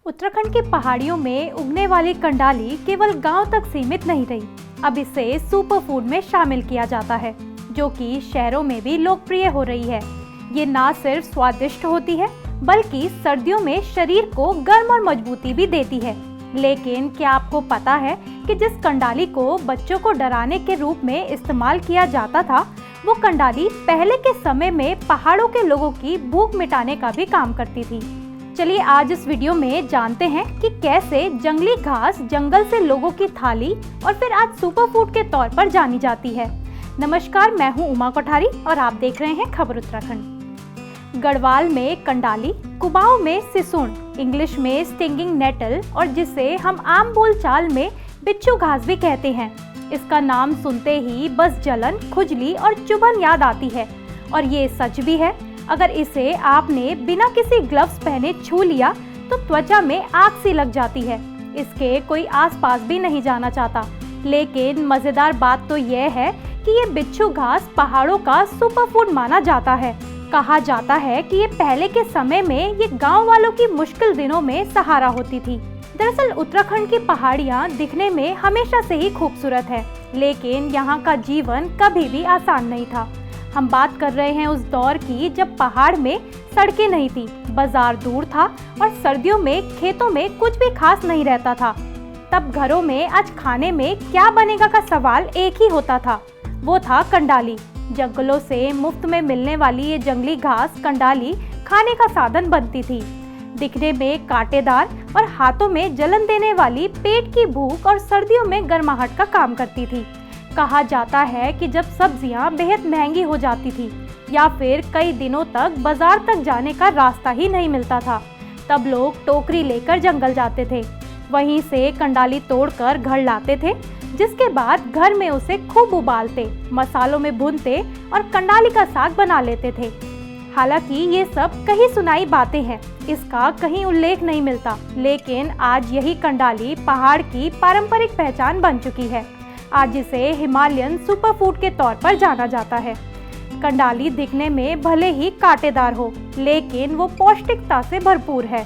उत्तराखंड की पहाड़ियों में उगने वाली कंडाली केवल गांव तक सीमित नहीं रही। अब इसे सुपर फूड में शामिल किया जाता है, जो कि शहरों में भी लोकप्रिय हो रही है। ये ना सिर्फ स्वादिष्ट होती है, बल्कि सर्दियों में शरीर को गर्म और मजबूती भी देती है। लेकिन क्या आपको पता है कि जिस कंडाली को बच्चों को डराने के रूप में इस्तेमाल किया जाता था, वो कंडाली पहले के समय में पहाड़ों के लोगों की भूख मिटाने का भी काम करती थी। चलिए आज इस वीडियो में जानते हैं कि कैसे जंगली घास जंगल से लोगों की थाली और फिर आज सुपर फूड के तौर पर जानी जाती है। नमस्कार, मैं हूं उमा कोठारी और आप देख रहे हैं खबर उत्तराखंड। गढ़वाल में कंडाली, कुमाऊं में सिसुण, इंग्लिश में स्टिंगिंग नेटल और जिसे हम आम बोलचाल में बिच्छू घास भी कहते हैं। इसका नाम सुनते ही बस जलन, खुजली और चुभन याद आती है। और ये सच भी है। अगर इसे आपने बिना किसी ग्लव्स पहने छू लिया तो त्वचा में आग सी लग जाती है। इसके कोई आसपास भी नहीं जाना चाहता। लेकिन मजेदार बात तो यह है कि ये बिच्छू घास पहाड़ों का सुपर फूड माना जाता है। कहा जाता है कि ये पहले के समय में ये गांव वालों की मुश्किल दिनों में सहारा होती थी। दरअसल उत्तराखंड की पहाड़ियाँ दिखने में हमेशा से ही खूबसूरत है, लेकिन यहाँ का जीवन कभी भी आसान नहीं था। हम बात कर रहे हैं उस दौर की जब पहाड़ में सड़कें नहीं थी, बाजार दूर था और सर्दियों में खेतों में कुछ भी खास नहीं रहता था। तब घरों में आज खाने में क्या बनेगा का सवाल एक ही होता था, वो था कंडाली। जंगलों से मुफ्त में मिलने वाली ये जंगली घास कंडाली खाने का साधन बनती थी। दिखने में कांटेदार और हाथों में जलन देने वाली पेट की भूख और सर्दियों में गर्माहट का काम करती थी। कहा जाता है कि जब सब्जियां बेहद महंगी हो जाती थी या फिर कई दिनों तक बाजार तक जाने का रास्ता ही नहीं मिलता था, तब लोग टोकरी लेकर जंगल जाते थे। वहीं से कंडाली तोड़कर घर लाते थे, जिसके बाद घर में उसे खूब उबालते, मसालों में भूनते और कंडाली का साग बना लेते थे। हालांकि ये सब कहीं सुनाई बातें हैं, इसका कहीं उल्लेख नहीं मिलता। लेकिन आज यही कंडाली पहाड़ की पारंपरिक पहचान बन चुकी है। आज इसे हिमालयन सुपर फूड के तौर पर जाना जाता है। कंडाली दिखने में भले ही कांटेदार हो, लेकिन वो पौष्टिकता से भरपूर है।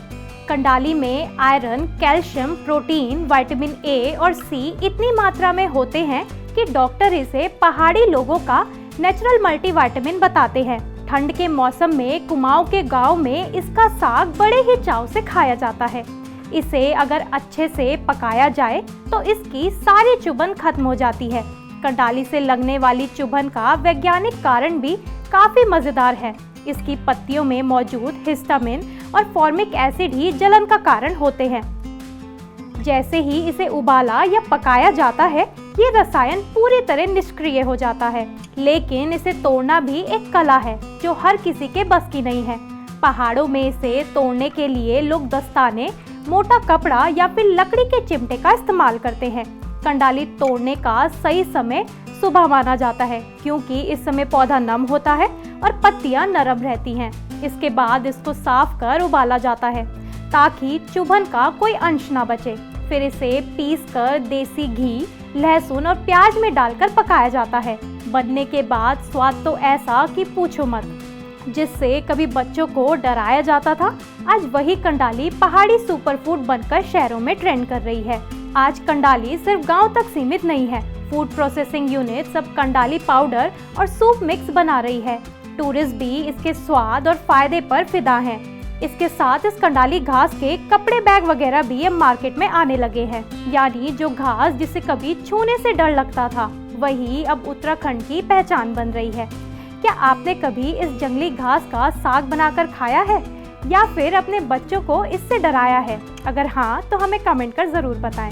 कंडाली में iron, calcium, protein, vitamin A और सी इतनी मात्रा में होते हैं कि डॉक्टर इसे पहाड़ी लोगों का नेचुरल मल्टीविटामिन बताते हैं। ठंड के मौसम में कुमाऊं के गांव में इसका साग बड़े ही चाव से खाया जाता है। इसे अगर अच्छे से पकाया जाए तो इसकी सारी चुभन खत्म हो जाती है। कंडाली से लगने वाली चुभन का वैज्ञानिक कारण भी काफी मजेदार है। इसकी पत्तियों में मौजूद हिस्टामिन और फॉर्मिक एसिड ही जलन का कारण होते हैं। जैसे ही इसे उबाला या पकाया जाता है, ये रसायन पूरी तरह निष्क्रिय हो जाता है। लेकिन इसे तोड़ना भी एक कला है जो हर किसी के बस की नहीं है। पहाड़ों में इसे तोड़ने के लिए लोग दस्ताने, मोटा कपड़ा या फिर लकड़ी के चिमटे का इस्तेमाल करते हैं। कंडाली तोड़ने का सही समय सुबह माना जाता है, क्योंकि इस समय पौधा नम होता है और पत्तियां नरम रहती हैं। इसके बाद इसको साफ कर उबाला जाता है ताकि चुभन का कोई अंश ना बचे। फिर इसे पीसकर देसी घी, लहसुन और प्याज में डालकर पकाया जाता है। बनने के बाद स्वाद तो ऐसा कि पूछो मत। जिससे कभी बच्चों को डराया जाता था, आज वही कंडाली पहाड़ी सुपर फूड बनकर शहरों में ट्रेंड कर रही है। आज कंडाली सिर्फ गांव तक सीमित नहीं है। फूड प्रोसेसिंग यूनिट सब कंडाली पाउडर और सूप मिक्स बना रही है। टूरिस्ट भी इसके स्वाद और फायदे पर फिदा हैं। इसके साथ इस कंडाली घास के कपड़े, बैग वगैरह भी अब मार्केट में आने लगे हैं। यानी जो घास जिसे कभी छूने से डर लगता था, वही अब उत्तराखंड की पहचान बन रही है। क्या आपने कभी इस जंगली घास का साग बनाकर खाया है या फिर अपने बच्चों को इससे डराया है? अगर हाँ, तो हमें कमेंट कर जरूर बताएं।